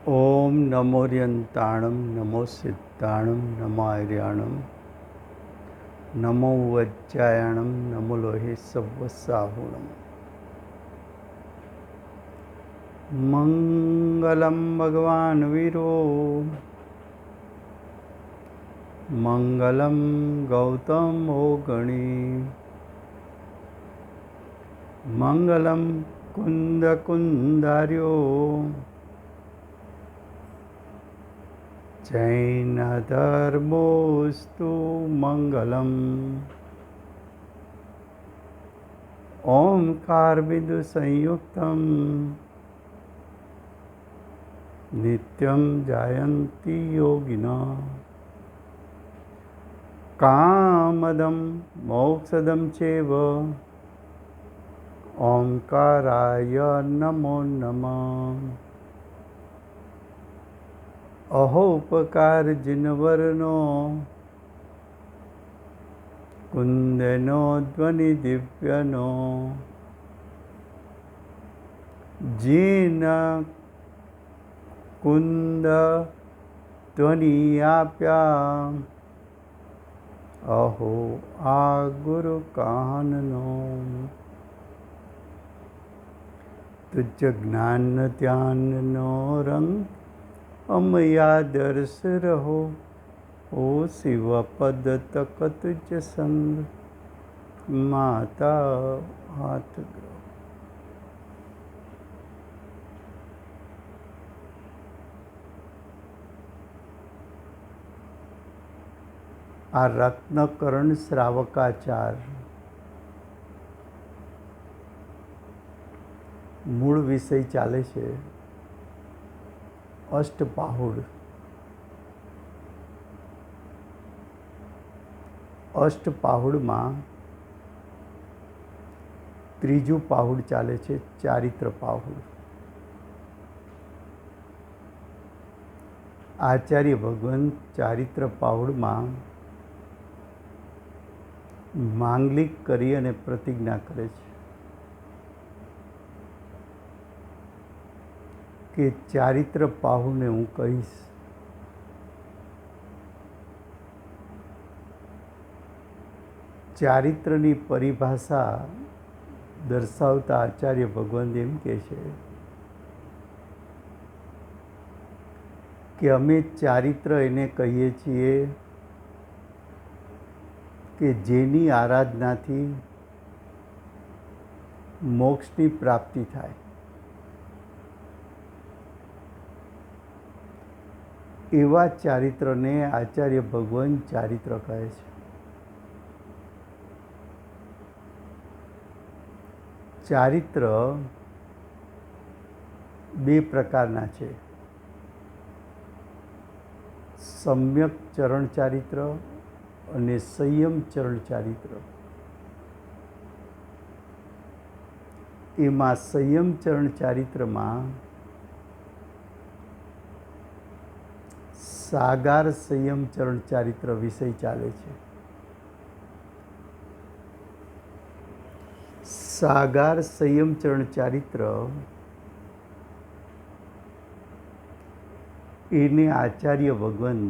ओम नमोर्यंताणं नमो सिद्धाणं नमो आर्याणं नमो वज्रायणं नमो लोहे सव्वसाहुणं मंगलम भगवान वीरो मंगलम गौतम गणी मंगलम कुंद कुंदार्यो जैन धर्मोस्तु मंगलम ओंकार बिंदु संयुक्तम नित्यं जायन्ति योगिनः कामदं मोक्षदं चैव ओंकाराय नमो नमः। अहोपकार जिनवरनो कुंदनो ध्वनि दिव्यनो जिन कुंद ध्वनि आप्या अहो आ गुरु काननो तुझ ज्ञान ध्यान नो रंग अमया दर्श रहो ओ शिव पद तक तुझ संग माता हाथ ग्रह। आ रत्नकरण श्रावकाचार मूળ વિષય ચાલે છે અષ્ટપાહુડ। અષ્ટપાહુડમાં ત્રીજું પાહુડ ચાલે છે ચારિત્ર પાહુડ। આચાર્ય ભગવાન ચારિત્ર પાહુડમાં માંગલિક કરી અને પ્રતિજ્ઞા કરે છે કે ચારિત્ર પાહુને હું કહીશ। ચારિત્રની પરિભાષા દર્શાવતા આચાર્ય ભગવાન એમ કહે છે કે અમે ચારિત્ર એને કહીએ છીએ કે જેની આરાધનાથી મોક્ષની પ્રાપ્તિ થાય। એવા ચારિત્રને આચાર્ય ભગવાન ચારિત્ર કહે છે। ચારિત્ર બે પ્રકારના છે, સમ્યક ચરણ ચારિત્ર અને સંયમ ચરણ ચારિત્ર। એમાં સંયમ ચરણ ચારિત્રમાં સાગાર સંયમ ચરણ ચારિત્ર વિષય ચાલે છે। સાગાર સંયમ ચરણ ચારિત્ર એને આચાર્ય ભગવાન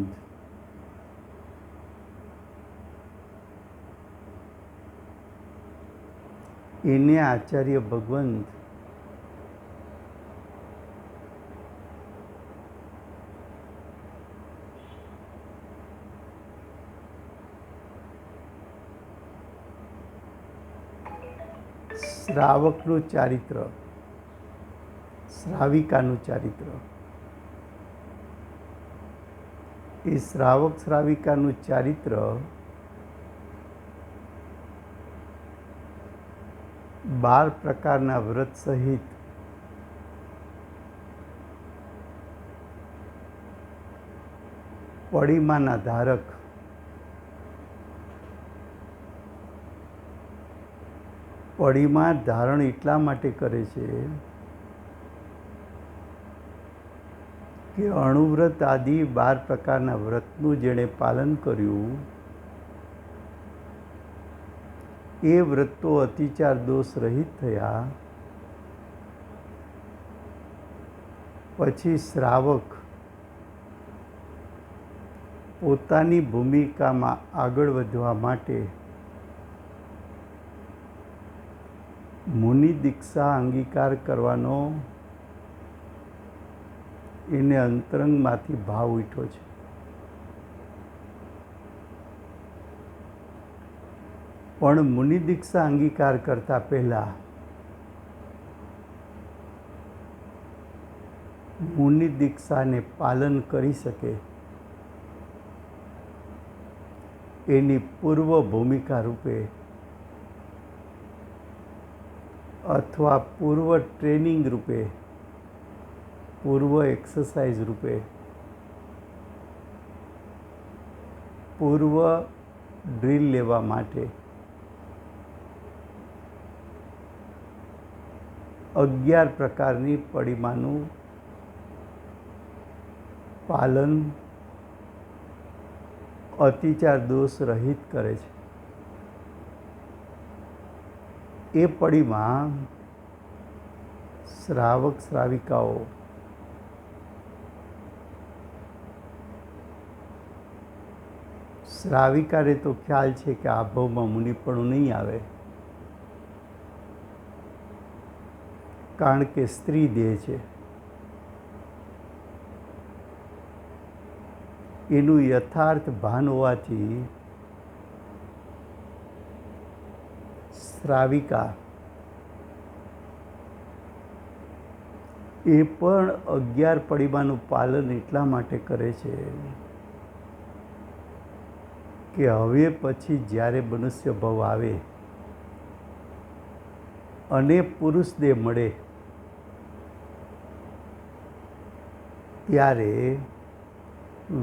શ્રાવકનું ચારિત્ર, શ્રાવિકાનું ચારિત્ર, એ શ્રાવક શ્રાવિકાનું ચારિત્ર 12 પ્રકારના વ્રત સહિત પડીમાના ધારક પડીમા ધારણ એટલા માટે કરે છે કે અણુવ્રત આદિ 12 પ્રકારના વ્રતનું જેણે પાલન કર્યું એ વ્રત તો અતિચાર દોષ રહિત થયા, પછી શ્રાવક પોતાની ભૂમિકામાં આગળ વધવા માટે મુનિ દીક્ષા અંગીકાર કરવાનો એને અંતરંગમાંથી ભાવ ઉઠ્યો છે. પણ મુનિ દીક્ષા અંગીકાર કરતા પહેલા મુનિ દીક્ષાને પાલન કરી શકે એની પૂર્વ ભૂમિકા રૂપે અથવા પૂર્વ ટ્રેનિંગ રૂપે, પૂર્વ એક્સરસાઇઝ રૂપે, પૂર્વ ડ્રીલ લેવા માટે 11 પ્રકારની પડિમાનું પાલન અતિચાર દોષ રહિત કરે છે. એ પડિમાં શ્રાવક શ્રાવિકાઓ શ્રાવિકાને તો ખ્યાલ છે કે આ ભાવમાં મુનિપણું નહીં આવે, કારણ કે સ્ત્રી દેહ છે. એનું યથાર્થ ભાન હોવાથી શ્રાવિકા એ પણ 11 પડિમાનું પાલન એટલા માટે કરે છે કે હવે પછી જ્યારે મનુષ્ય ભાવ આવે અને પુરુષ દેહ મળે ત્યારે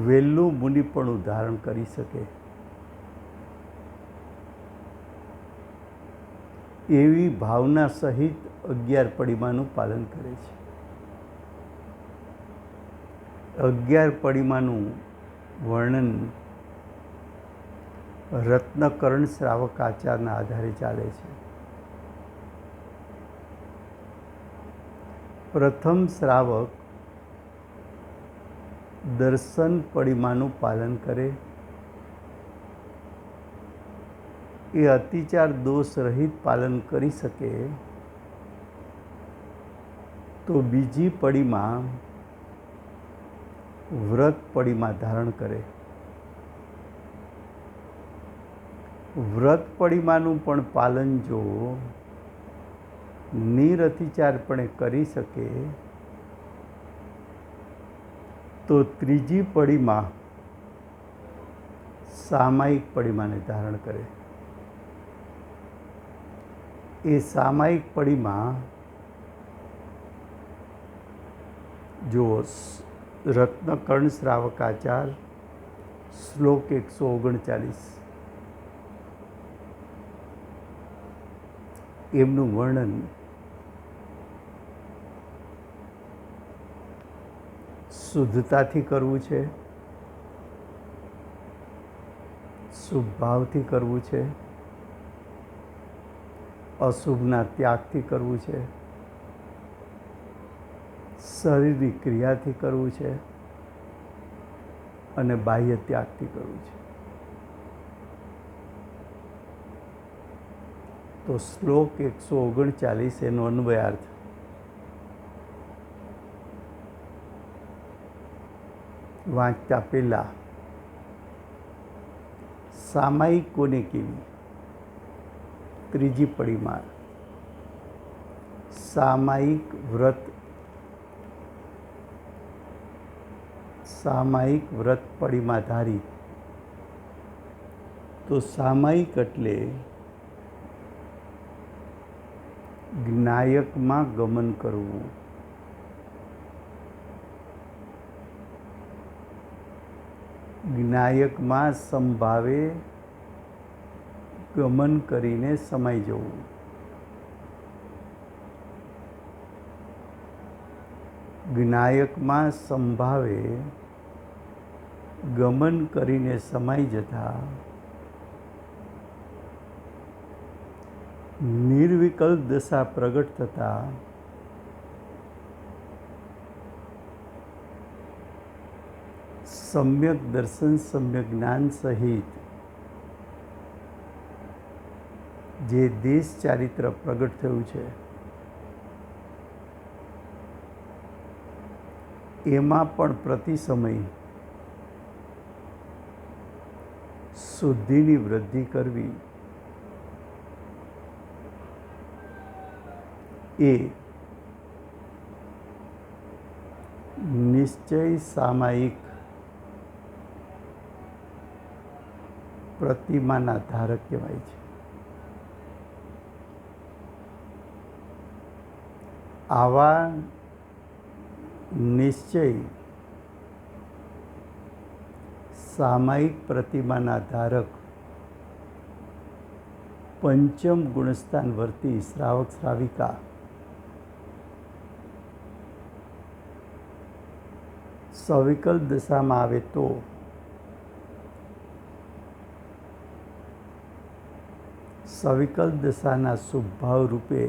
વહેલું મુનિપણું ધારણ કરી શકે એવી ભાવના સહિત 11 પડિમાનું પાલન કરે છે. 11 પડિમાનું વર્ણન રત્નકર્ણ શ્રાવકાચારના આધારે ચાલે છે. પ્રથમ શ્રાવક દર્શન પડિમાનું પાલન કરે એ અતિચાર દોષ રહિત પાલન કરી શકે તો બીજી પડિમા વ્રત પડિમા ધારણ કરે. વ્રત પડિમાનું પણ પાલન જો નિરતિચારપણે કરી શકે તો ત્રીજી પડિમા સામાયિક પડિમાને ધારણ કરે. એ સામાયિક પડિમા જો રત્નકર્ણ શ્રાવકાચાર શ્લોક 139 એમનું વર્ણન શુદ્ધતાથી કરવું છે, શુભ ભાવથી કરવું છે, અશુભના ત્યાગથી કરવું છે, શારીરિક ક્રિયાથી કરવું છે અને બાહ્ય ત્યાગથી કરવું છે. તો શ્લોક 139 એનો અન્વયાર્થ વાંચતા પહેલા સામાયિક કોને કેવી? ત્રીજી પડિમા સામાયિક વ્રત પડિમાધારી. તો સામાયિક એટલે જ્ઞાયકમાં ગમન કરવું. જ્ઞાયકમાં સંભાવે ગમન કરીને સમાઈ જવું. જ્ઞાયકમાં સંભાવે ગમન કરીને સમાઈ જતા નિર્વિકલ્પ દશા પ્રગટ થતા સમ્યક દર્શન સમ્યક જ્ઞાન સહિત જે દેશ ચારિત્ર પ્રગટ થયું છે એમાં પણ પ્રતિ સમય શુદ્ધિની વૃદ્ધિ કરવી એ નિશ્ચય સામાયિક પ્રતિમાના ધારક કહેવાય છે. આવા નિશ્ચય સામાયિક પ્રતિમાના ધારક પંચમ ગુણસ્થાન વર્તી શ્રાવક શ્રાવિકા સવિકલ્પ દશામાં આવે તો સવિકલ્પ દશાના શુભ ભાવ રૂપે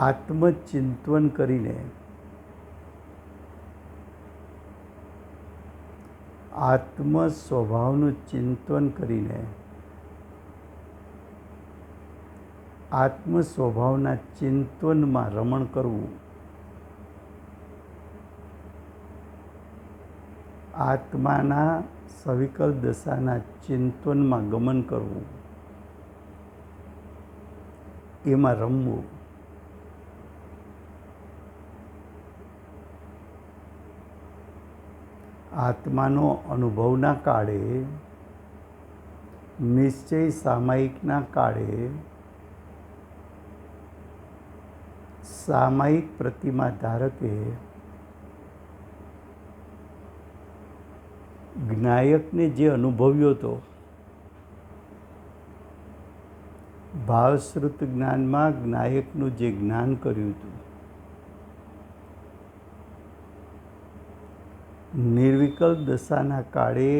આત્મચિંતન કરીને આત્મ સ્વભાવનું ચિંતન કરીને આત્મ સ્વભાવના ચિંતનમાં રમણ કરવું, આત્માના સવિકલ્પ દશાના ચિંતનમાં ગમન કરવું, એમાં રમવું. આત્માનો અનુભવના કાળે, નિશ્ચય સામાયિકના કાળે સામાયિક પ્રતિમા ધારકે જ્ઞાયકને જે અનુભવ્યો હતો, ભાવશ્રુત જ્ઞાનમાં જ્ઞાયકનું જે જ્ઞાન કર્યું હતું, નિર્વિકલ્પ દશાના કાળે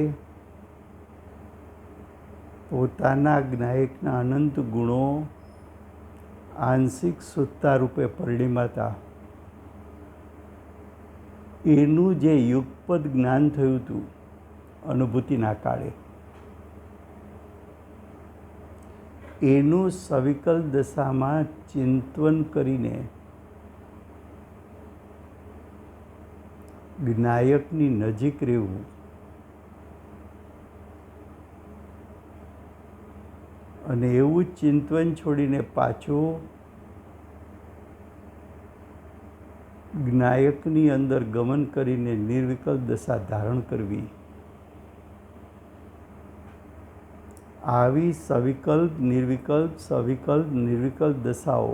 પોતાના જ્ઞાયકના અનંત ગુણો આંશિક સુત્તા રૂપે પરિણમાતા એનું જે યુગપદ જ્ઞાન થયું હતું અનુભૂતિના કાળે, એનું સવિકલ્પ દશામાં ચિંતન કરીને જ્ઞાયકની નજીક રહેવું અને એવું ચિંતન છોડીને પાછું જ્ઞાયકની અંદર ગમન કરીને નિર્વિકલ્પ દશા ધારણ કરવી, આવી સવિકલ્પ નિર્વિકલ્પ સવિકલ્પ નિર્વિકલ્પ દશાઓ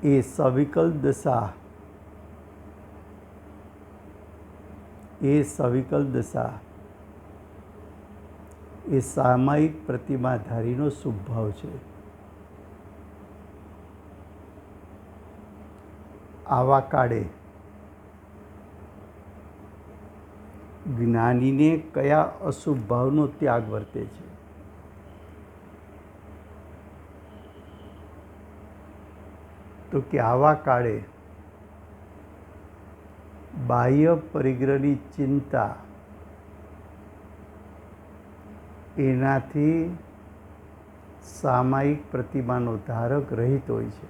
એ સવિકલ્પ દશા એ સામાયિક પ્રતિમાધારીનો શુભ ભાવ છે. આવા કાળે જ્ઞાનીને કયા અશુભ ભાવનો ત્યાગ વર્તે છે? તો કે આવા કાળે બાહ્ય પરિગ્રહની ચિંતા એનાથી સામાયિક પ્રતિમાનો ધારક રહિત હોય છે.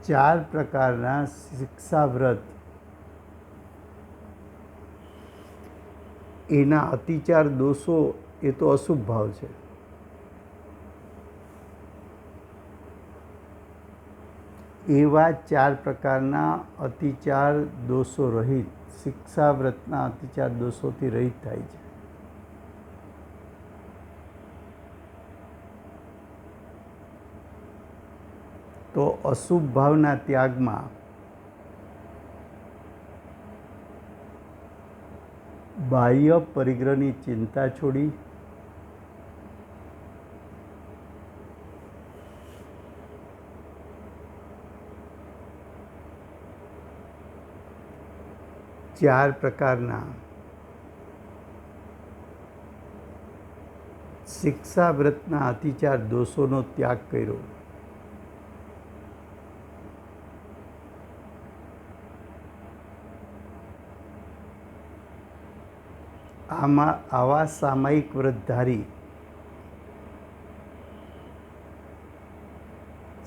ચાર પ્રકારના શિક્ષાવ્રત એના અતિચાર દોષો એ તો અશુભ ભાવ છે. એવા ચાર પ્રકારના અતિચાર દોષો રહિત શિક્ષાવ્રતના અતિચાર દોષોથી રહિત થાય છે. તો અશુભ ભાવના ત્યાગમાં બાહ્ય પરિગ્રહની ચિંતા છોડી 4 પ્રકારના શિક્ષાવ્રતના અતિચાર દોષોનો ત્યાગ કર્યો. આવા સામાયિક વ્રતધારી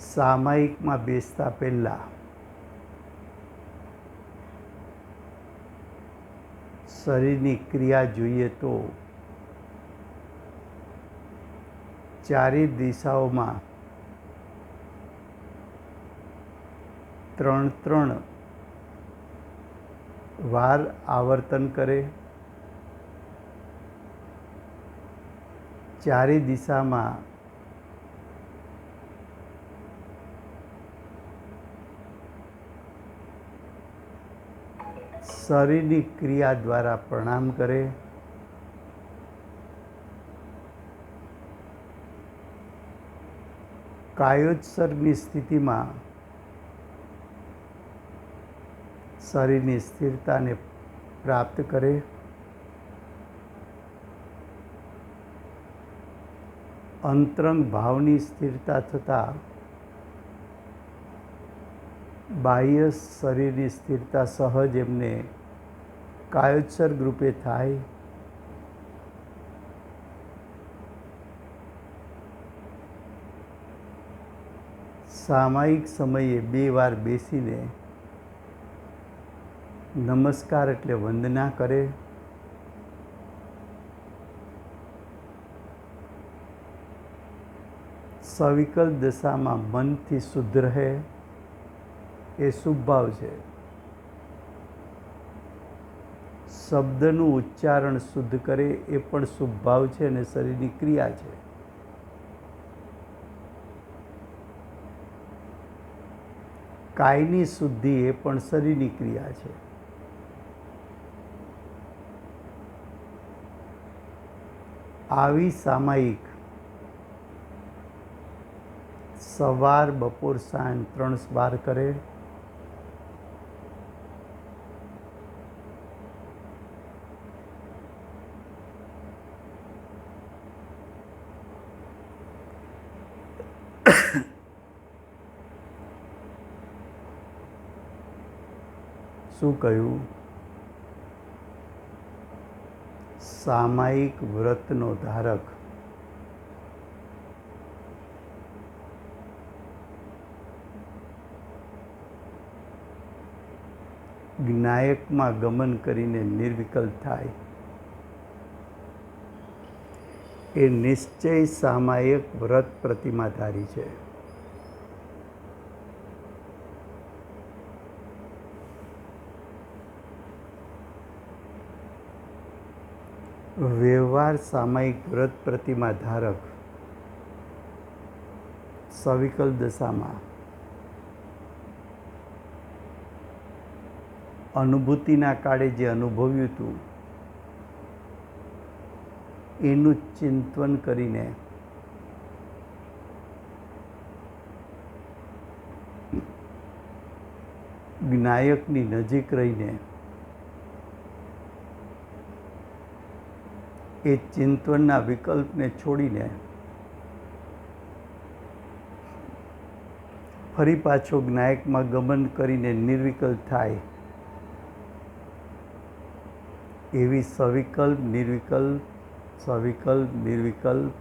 સામાયિકમાં બેસતા પહેલા શરીરની ક્રિયા જોઈએ તો ચારે દિશાઓમાં 3 વાર આવર્તન કરે. ચારે દિશામાં શરીરની ક્રિયા દ્વારા પ્રણામ કરે. કાયોત્સર્ગની સ્થિતિમાં શરીરની સ્થિરતાને પ્રાપ્ત કરે. અંતરંગ ભાવની સ્થિરતા થતાં બાહ્ય શરીરની સ્થિરતા સહજ એમને કાયોત્સર્ગ રૂપે થાય. સામાયિક સમયે 2 વાર બેસીને નમસ્કાર એટલે વંદના કરે. સવિકલ દશામાં મનથી શુદ્ધ રહે એ શુભ ભાવ છે. શબ્દનું ઉચ્ચારણ શુદ્ધ કરે એ પણ શુભ ભાવ છે અને શરીરની ક્રિયા છે. કાયની શુદ્ધિ એ પણ શરીરની ક્રિયા છે. આવી સામાયિક સવાર બપોર સાંજ 3 વાર કરે. શું કહ્યું? સામાયિક વ્રતનો ધારક જ્ઞાયકમાં ગમન કરીને નિર્વિકલ્પ થાય એ નિશ્ચય સામાયિક વ્રત પ્રતિમાધારી છે. વ્યવહાર સામાયિક વ્રત પ્રતિમા ધારક સવિકલ દશામાં અનુભૂતિના કાળે જે અનુભવ્યું હતું એનું ચિંતન કરીને જ્ઞાયકની નજીક રહીને એ ચિંતનના વિકલ્પને છોડીને ફરી પાછો જ્ઞાયકમાં ગમન કરીને નિર્વિકલ્પ થાય એવી સવિકલ્પ નિર્વિકલ્પ સવિકલ્પ નિર્વિકલ્પ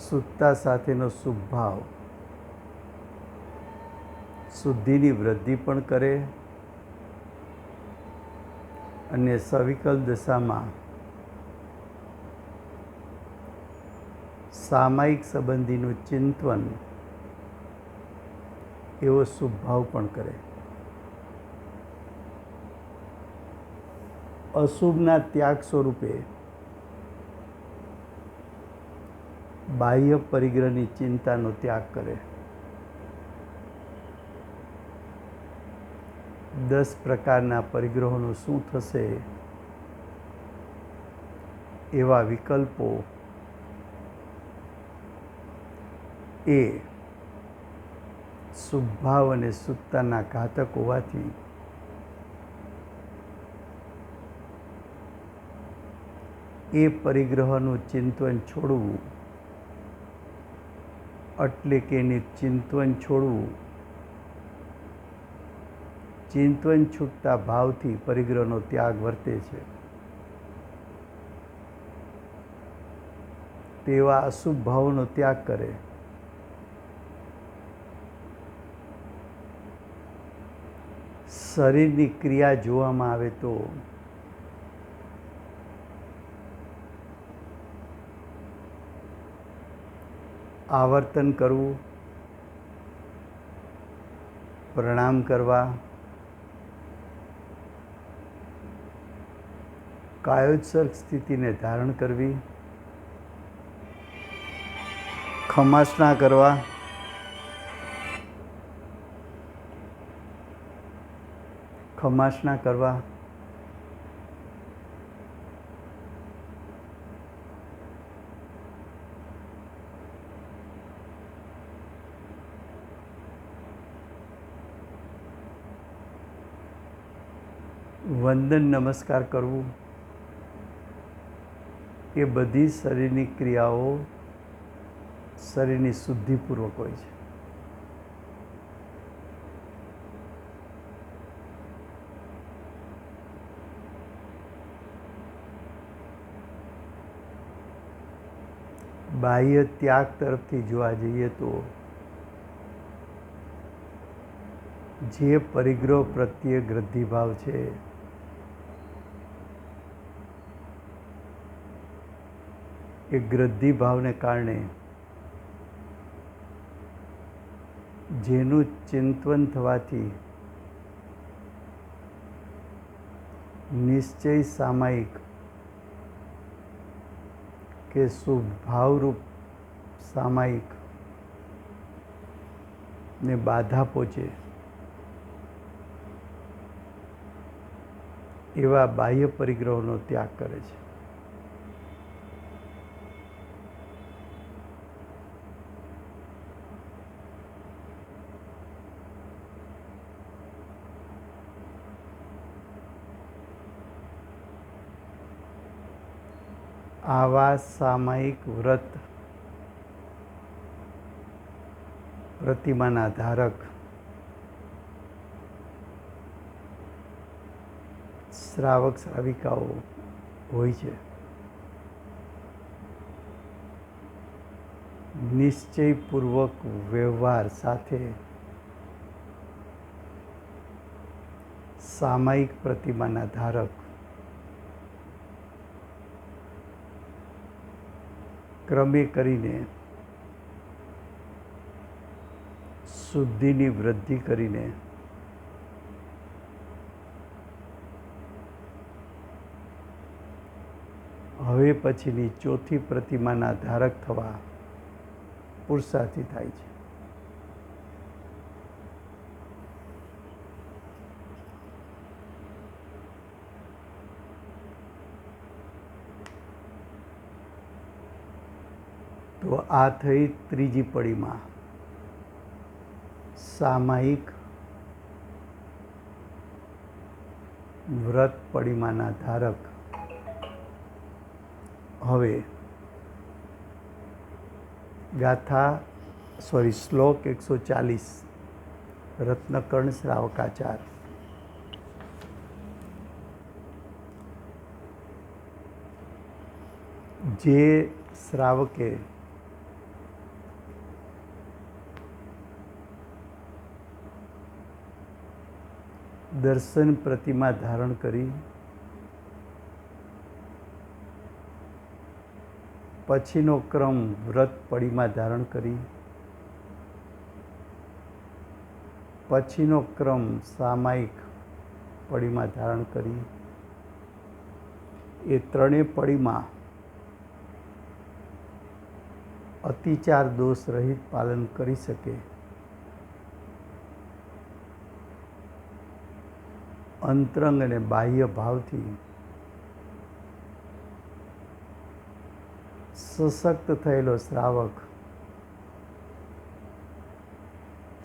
શુદ્ધતા સાથેનો શુભ ભાવ શુદ્ધિની વૃદ્ધિ પણ કરે અને સવિકલ દશામાં સામાયિક સંબંધીનું ચિંતન એવો શુભ ભાવ પણ કરે. અશુભના ત્યાગ સ્વરૂપે બાહ્ય પરિગ્રહની ચિંતાનો ત્યાગ કરે. 10 પ્રકારના પરિગ્રહોનું શું થશે એવા વિકલ્પો એ શુભ ભાવ અને શુદ્ધતાના ઘાતક હોવાથી એ પરિગ્રહનું ચિંતન છોડવું, એટલે કે એની ચિંતન છોડવું, ચિંતન છૂટતા ભાવથી પરિગ્રહનો ત્યાગ વર્તે છે. તેવા અશુભ ભાવનો ત્યાગ કરે. શરીરની ક્રિયા જોવામાં આવે તો આવર્તન કરવું, પ્રણામ કરવા, કાયોત્સર્ગ સ્થિતિને ધારણ કરવી, ખમાસણા કરવા, વંદન નમસ્કાર કરવું, એ બધી શરીરની ક્રિયાઓ શરીરની શુદ્ધિપૂર્વક હોય છે. બાહ્ય ત્યાગ તરફથી જોવા જઈએ તો જે પરિગ્રહ પ્રત્યે ગ્રદ્ધિભાવ છે એ ગ્રદ્ધિભાવને કારણે જેનું ચિંતન થવાથી નિશ્ચય સામાયિક કે શુભ ભાવરૂપ સામાયિક ને બાધા પહોંચે એવા બાહ્ય પરિગ્રહોનો ત્યાગ કરે છે. આવા સામાયિક વ્રત પ્રતિમાના ધારક શ્રાવક શ્રાવિકાઓ હોય છે. નિશ્ચયપૂર્વક વ્યવહાર સાથે સામાયિક પ્રતિમાના ધારક ક્રમે કરીને શુદ્ધિની વૃદ્ધિ કરીને હવે પછીની ચોથી પ્રતિમાના ધારક થવા પુરુષાર્થી થાય છે. તો આ થઈ ત્રીજી પડીમાં સામાયિક વ્રત પડીમાના ધારક. હવે શ્લોક 140 રત્નકર્ણ શ્રાવકાચાર. જે શ્રાવકે દર્શન પ્રતિમા ધારણ કરી પછીનો ક્રમ વ્રત પડીમા ધારણ કરી પછીનો ક્રમ સામાયિક પડીમા ધારણ કરી એ ત્રણેય પડીમાં અતિચાર દોષ રહિત પાલન કરી શકે અંતરંગ અને બાહ્ય ભાવથી સશક્ત થયેલો શ્રાવક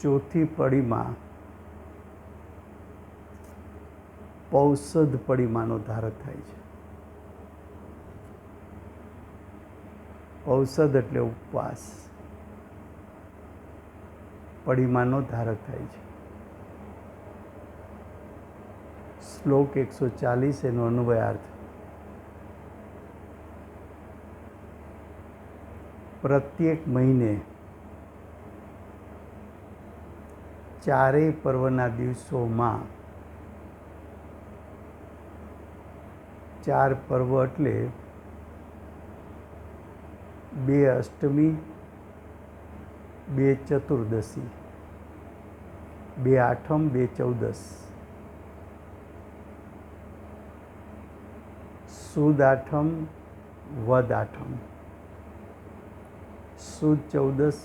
ચોથી પડીમાં પૌષધ પડીમાનો ધારક થાય છે. ઔષધ એટલે ઉપવાસ, પડીમાનો ધારક થાય છે. શ્લોક 140 એનો અન્વયાર્થ. પ્રત્યેક મહિને ચારેય પર્વના દિવસોમાં, 4 પર્વ એટલે 2 અષ્ટમી, 2 ચતુર્દશી, 2 આઠમ, 2 ચૌદસ, સુદ આઠમ, વદ આઠમ, સુદ ચૌદસ,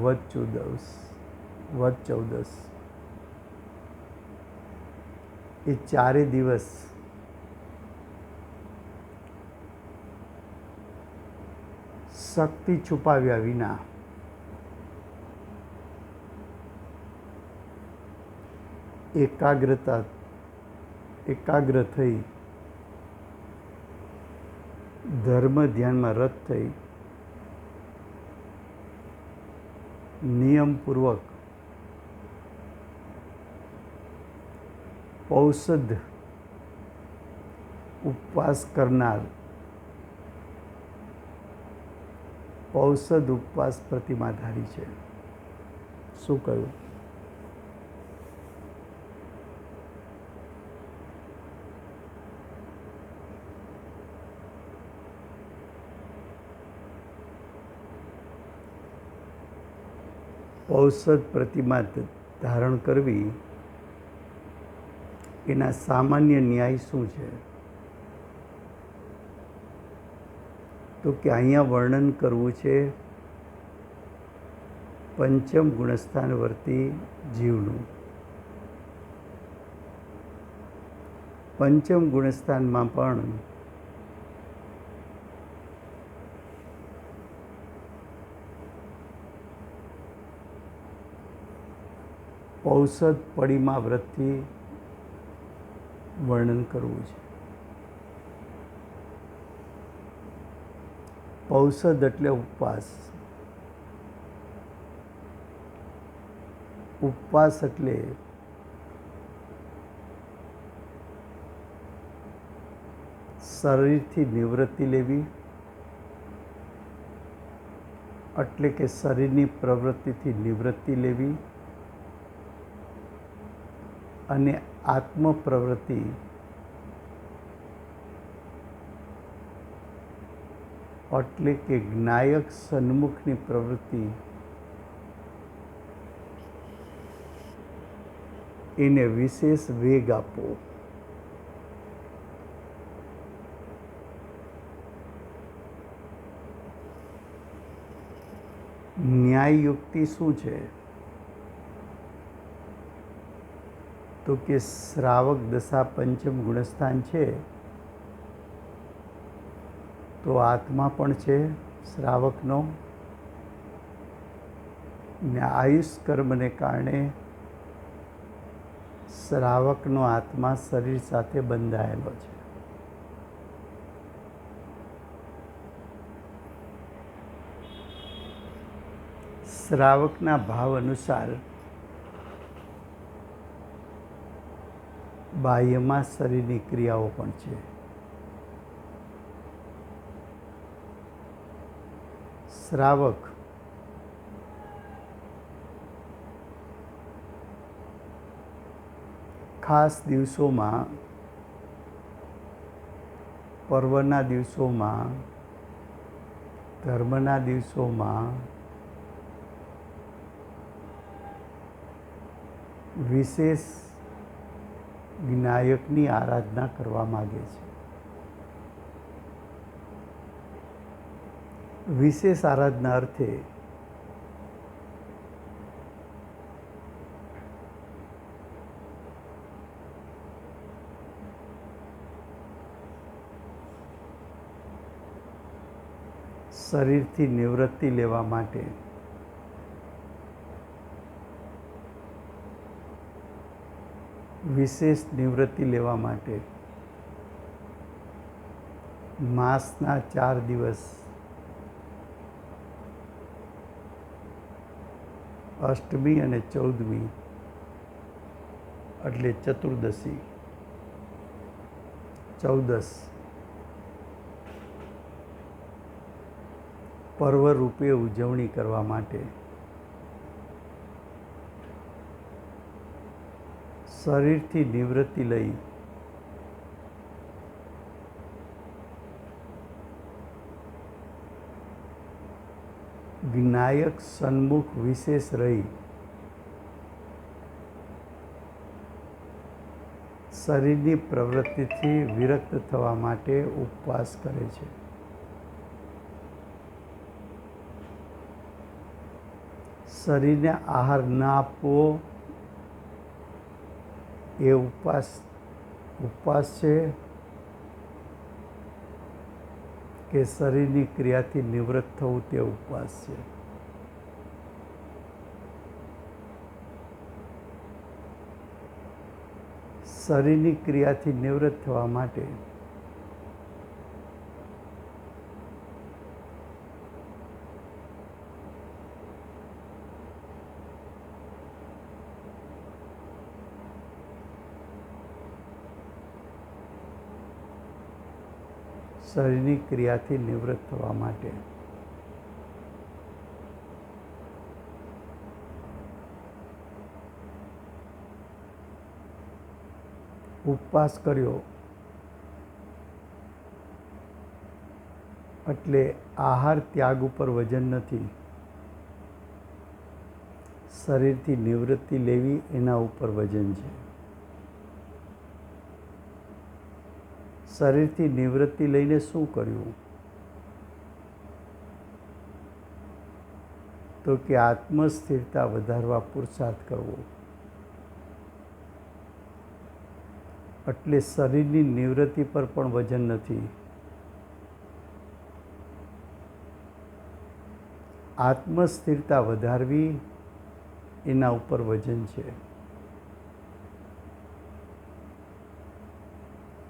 વદ ચૌદસ, એ 4 દિવસ શક્તિ છુપાવ્યા વિના એકાગ્ર થઈ ધર્મ ધ્યાનમાં રત થઈ નિયમપૂર્વક ઔષધ ઉપવાસ કરનાર ઔષધ ઉપવાસ પ્રતિમાધારી છે. શું કહ્યું? ઔષધ પ્રતિમા ધારણ કરવી એના સામાન્ય ન્યાય શું છે? તો કે અહીંયા વર્ણન કરવું છે પંચમ ગુણસ્થાન વર્તી જીવનું. પંચમ ગુણસ્થાનમાં પણ ઔષધ પડીમાં વ્રતથી વર્ણન કરવું છે. ઔષધ એટલે ઉપવાસ, ઉપવાસ એટલે શરીરથી નિવૃત્તિ લેવી, એટલે કે શરીરની પ્રવૃત્તિથી નિવૃત્તિ લેવી અને આત્મ પ્રવૃત્તિ એટલે કે જ્ઞાયક સન્મુખની પ્રવૃત્તિ એને વિશેષ વેગ આપવો. ન્યાય યુક્તિ શું છે? તો કે શ્રાવક દશા પંચમ ગુણસ્થાન છે તો આત્મા પણ છે શ્રાવકનો, ને આયુષ કર્મને કારણે શ્રાવકનો આત્મા શરીર સાથે બંધાયેલો છે. શ્રાવકના ભાવ અનુસાર બાહ્યમાં શરીરની ક્રિયાઓ પણ છે. શ્રાવક ખાસ દિવસોમાં, પર્વના દિવસોમાં, ધર્મના દિવસોમાં વિશેષ વિનાયકની આરાધના કરવા માગે છે. વિશેષ આરાધના અર્થે શરીરથી નિવૃત્તિ લેવા માટે વિશેષ નિવૃત્તિ લેવા માટે માસના 4 દિવસ અષ્ટમી અને 14મી એટલે ચતુર્દશી 14 પર્વ રૂપે ઉજવણી કરવા માટે શરીરથી નિવૃત્તિ લઈ જ્ઞાયક સન્મુખ વિશેષ રહી શરીરની પ્રવૃત્તિથી વિરક્ત થવા માટે ઉપવાસ કરે છે. શરીરને આહાર ના આપવો એ ઉપવાસ છે કે શરીરની ક્રિયાથી નિવૃત્ત થવું તે ઉપવાસ છે. શરીરની ક્રિયાથી નિવૃત્ત થવા માટે શરીરની ક્રિયાથી નિવૃત્ત થવા માટે ઉપવાસ કર્યો એટલે આહાર ત્યાગ ઉપર વજન નથી, શરીરથી નિવૃત્તિ લેવી એના ઉપર વજન છે. શરીરથી નિવૃત્તિ લઈને શું કર્યું? તો કે આત્મસ્થિરતા વધારવા પુરુષાર્થ કરવો. એટલે શરીરની નિવૃત્તિ પર પણ વજન નથી, આત્મસ્થિરતા વધારવી એના ઉપર વજન છે.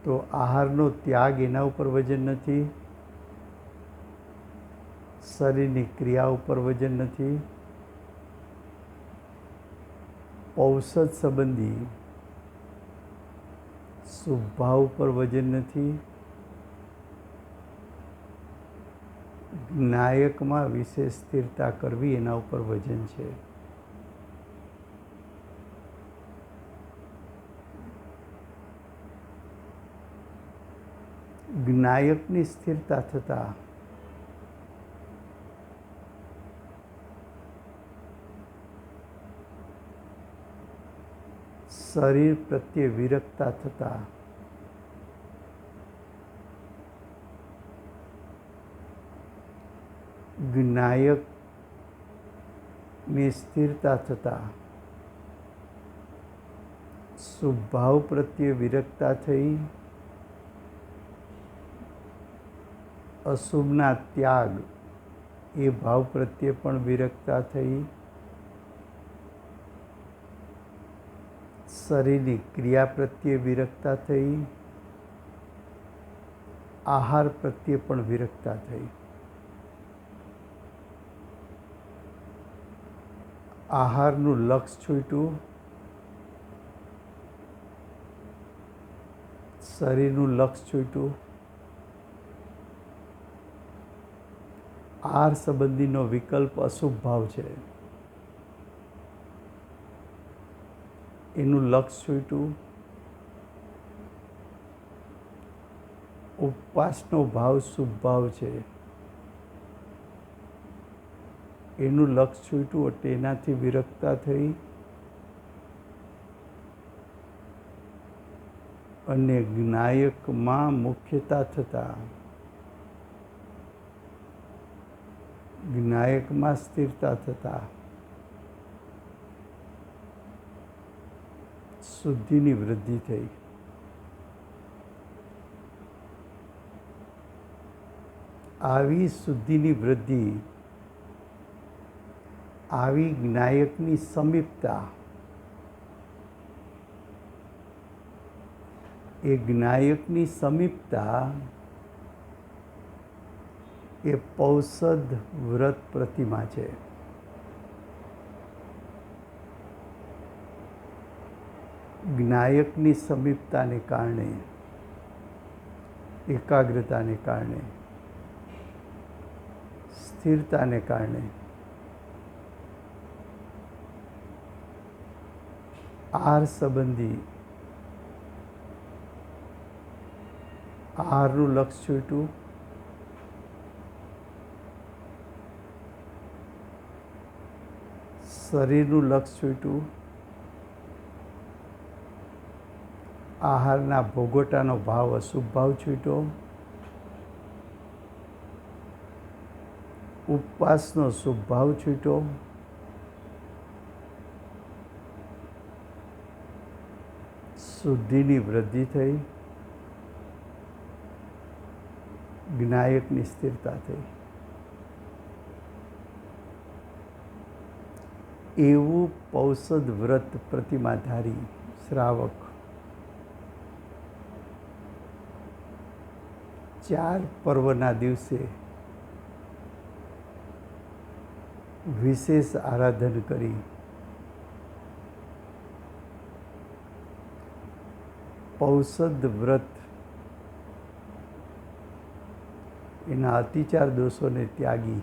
તો આહારનો ત્યાગ એના ઉપર વજન નથી, શરીરની ક્રિયા ઉપર વજન નથી, ઔષધ સંબંધી શુભભાવ ઉપર વજન નથી, જ્ઞાયકમાં વિશેષ સ્થિરતા કરવી એના ઉપર વજન છે. જ્ઞાયકની સ્થિરતા થતાં શરીર પ્રત્યે વિરક્તા થતાં જ્ઞાયકની સ્થિરતા થતાં શુભભાવ પ્રત્યે વિરક્તા થઈ અશુભના ત્યાગ એ ભાવ પ્રત્યે પણ વિરક્તા થઈ શરીરની ક્રિયા પ્રત્યે વિરક્તા થઈ આહાર પ્રત્યે પણ વિરક્તા થઈ. આહારનું લક્ષ છૂટ્યું, શરીરનું લક્ષ છૂટ્યું, આહાર સંબંધીનો વિકલ્પ અશુભ ભાવ છે એનું લક્ષ છૂટ્યું, ઉપવાસનો ભાવ શુભ ભાવ છે એનું લક્ષ છૂટ્યું એટલે એનાથી વિરક્તા થઈ અને જ્ઞાયકમાં મુખ્યતા થતાં જ્ઞાયકમાં સ્થિરતા થતાં શુદ્ધિની વૃદ્ધિ થઈ. આવી શુદ્ધિની વૃદ્ધિ, આવી જ્ઞાયકની સમીપતા એ જ્ઞાયકની સમીપતા એ પૌષધ વ્રત પ્રતિમા છે. જ્ઞાયકની સમીપતાને કારણે, એકાગ્રતાને કારણે, સ્થિરતાને કારણે આહાર સંબંધી આહારનું લક્ષ્ય છૂટ્યું, શરીરનું લક્ષ્ય છૂટ્યું, આહારના ભોગવટાનો ભાવ અશુભ ભાવ છૂટ્યો, ઉપવાસનો શુભ ભાવ છૂટ્યો, શુદ્ધિની વૃદ્ધિ થઈ, જ્ઞાયકની સ્થિરતા થઈ. એવું પૌષધ વ્રત પ્રતિમાધારી શ્રાવક 4 પર્વના દિવસે વિશેષ આરાધન કરી પૌષધ વ્રત એના અતિચાર દોષોને ત્યાગી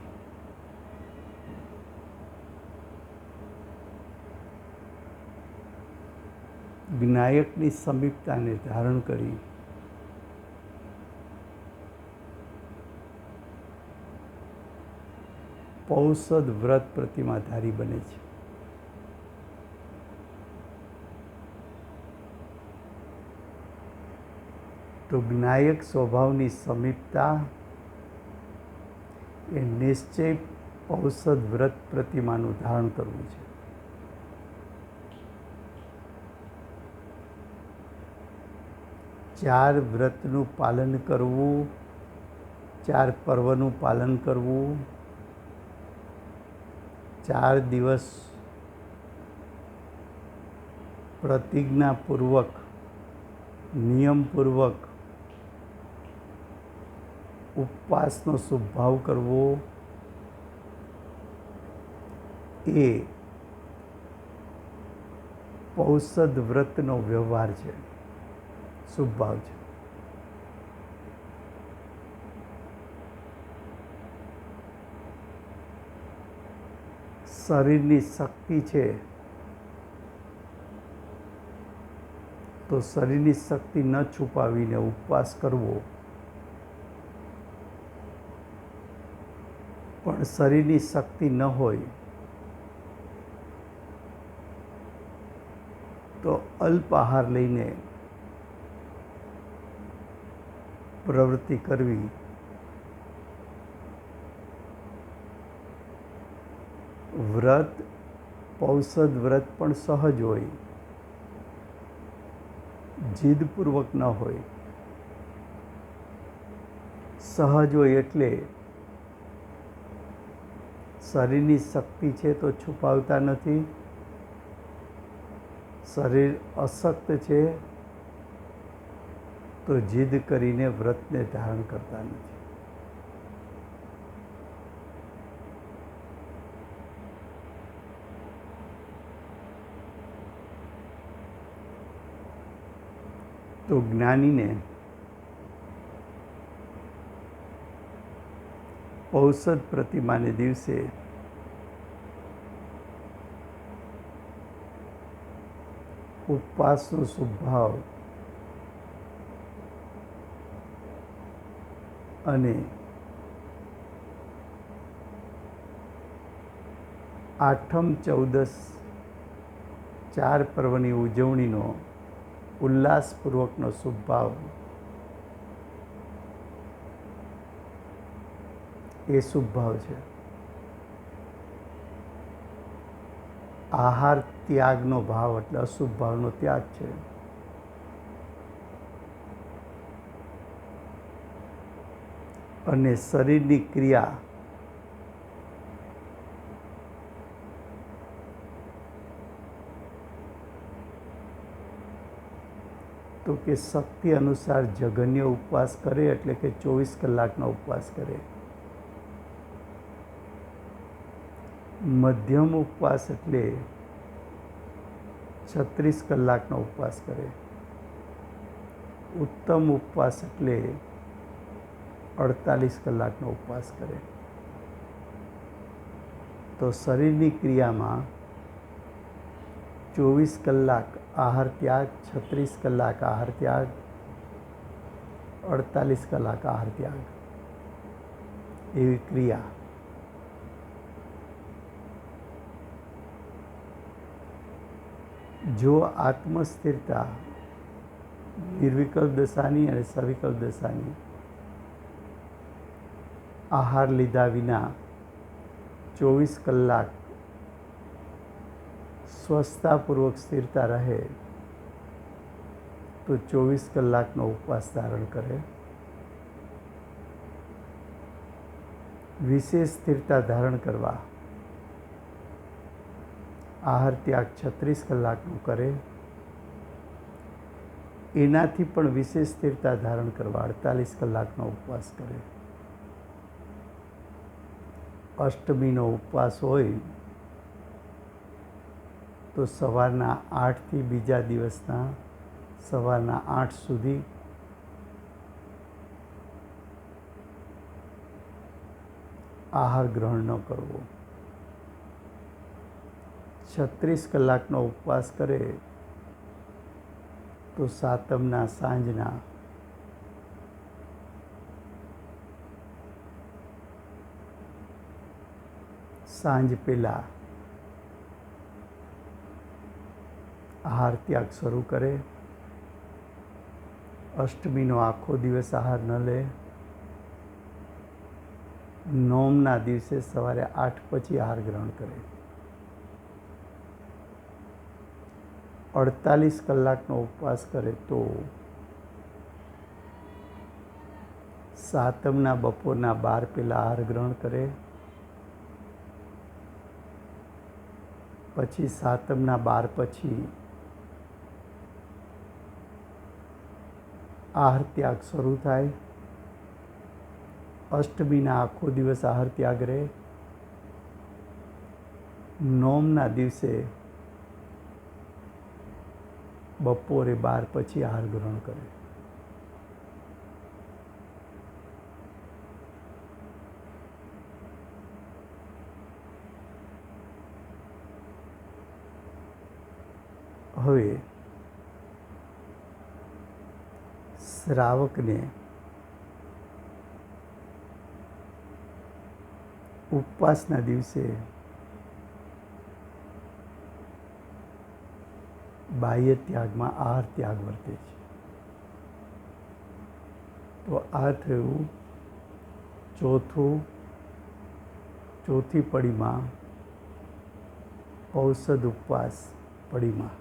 જ્ઞાયકની સમીપતાને ધારણ કરી પૌષધ વ્રત પ્રતિમાધારી બને છે. તો જ્ઞાયક સ્વભાવની સમીપતા એ નિશ્ચય પૌષધ વ્રત પ્રતિમાનું ધારણ કરવું છે. ચાર વ્રતનું પાલન કરવું, 4 પર્વનું પાલન કરવું, 4 દિવસ પ્રતિજ્ઞાપૂર્વક, નિયમપૂર્વક ઉપવાસનો શુભભાવ કરવો એ પૌષધ વ્રતનો વ્યવહાર છે, શુભભાવ છે. શરીરની શક્તિ છે તો શરીરની શક્તિ ન છુપાવીને ઉપવાસ કરવો, પણ શરીરની શક્તિ ન હોય તો અલ્પ આહાર લઈને પ્રવૃત્તિ કરવી વ્રત, પૌષધ વ્રત પણ સહજ હોય, જીદપૂર્વક ન હોય. સહજ હોય એટલે શરીરની શક્તિ છે તો છુપાવતા નથી, શરીર અશક્ત છે તો જીદ કરીને વ્રતને ધારણ કરતા નથી. તો જ્ઞાનીને પૌષધ પ્રતિમાને દિવસે ઉપવાસનો શુભભાવ અને આઠમ, ચૌદસ 4 પર્વની ઉજવણીનો ઉલ્લાસપૂર્વકનો શુભભાવ એ શુભભાવ છે. આહાર ત્યાગનો ભાવ એટલે અશુભ ભાવનો ત્યાગ છે. અને શરીરની ક્રિયા તો કે શક્તિ અનુસાર જઘન્ય ઉપવાસ કરે, એટલે કે 24 કલાકનો ઉપવાસ કરે. મધ્યમ ઉપવાસ એટલે 36 કલાકનો ઉપવાસ કરે. ઉત્તમ ઉપવાસ એટલે 48 કલાકનો ઉપવાસ કરે. તો શરીરની ક્રિયામાં 24 કલાક આહાર ત્યાગ, 36 કલાક આહાર ત્યાગ, 48 કલાક આહાર ત્યાગ, એવી ક્રિયા. જો આત્મસ્થિરતા નિર્વિકલ્પ દશાની અને સવિકલ્પ દશાની આહાર લીધા વિના 24 કલાક સ્વસ્થતાપૂર્વક સ્થિરતા રહે તો 24 કલાકનો ઉપવાસ ધારણ કરે. વિશેષ સ્થિરતા ધારણ કરવા આહાર ત્યાગ 36 કલાકનું કરે. એનાથી પણ વિશેષ સ્થિરતા ધારણ કરવા 48 કલાકનો ઉપવાસ કરે. અષ્ટમીનો ઉપવાસ હોય તો સવારના 8થી બીજા દિવસના સવારના 8 સુધી આહાર ગ્રહણ ન કરવો. 36 કલાકનો ઉપવાસ કરે તો સાતમના સાંજના સાંજ પહેલાં આહાર ત્યાગ શરૂ કરે. અષ્ટમીનો આખો દિવસ આહાર ન લે. નોમના દિવસે સવારે 8 પછી આહાર ગ્રહણ કરે. 48 કલાકનો ઉપવાસ કરે તો સાતમના બપોરના 12 પહેલાં આહાર ગ્રહણ કરે. પછી સાતમના 12 પછી આહાર ત્યાગ શરૂ થાય. અષ્ટમીના આખો દિવસ આહાર ત્યાગ રહે. નોમના દિવસે બપોરે 12 પછી આહાર ગ્રહણ કરે. હવે શ્રાવકને ઉપવાસના દિવસે બાહ્ય ત્યાગમાં આહાર ત્યાગ વર્તે છે. તો આ થયું ચોથી પડીમાં ઔષધ ઉપવાસ પડીમાં.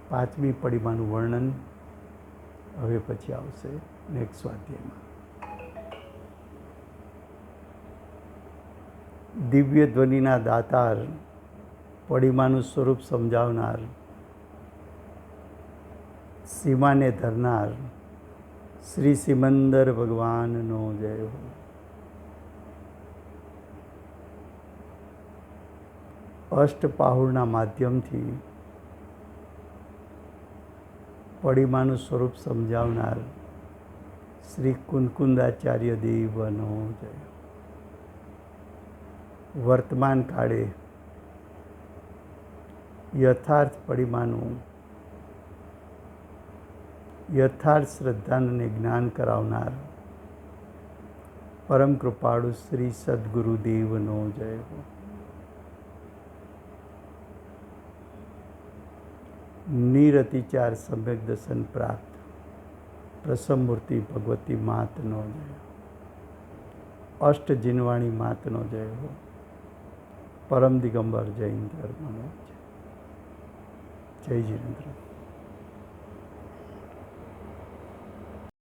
પાંચમી પડીમાંનું વર્ણન હવે પછી આવશે નેક્સ્ટ સ્વાધ્યાયમાં. દિવ્ય ધ્વનિના દાતાર, પડીમાનું સ્વરૂપ સમજાવનાર, સીમાને ધરનાર શ્રી સિમંદર ભગવાનનો જય હો. અષ્ટપાહુરના માધ્યમથી પડીમાનું સ્વરૂપ સમજાવનાર શ્રી કુનકુંદાચાર્ય દેવનો જય. વર્તમાન કાળે યથાર્થ પડીમાનું યથાર્થ શ્રદ્ધાને જ્ઞાન કરાવનાર પરમ કૃપાળુ શ્રી સદગુરુદેવનો જય હો. નિરતિચાર સમ્યક દર્શન પ્રાપ્ત પ્રસમમૂર્તિ ભગવતી માતનો જય. અષ્ટ જીનવાણી માતનો જય હો. પરમ દિગંબર જૈન ધર્મનો જય. જય જીનેન્દ્ર.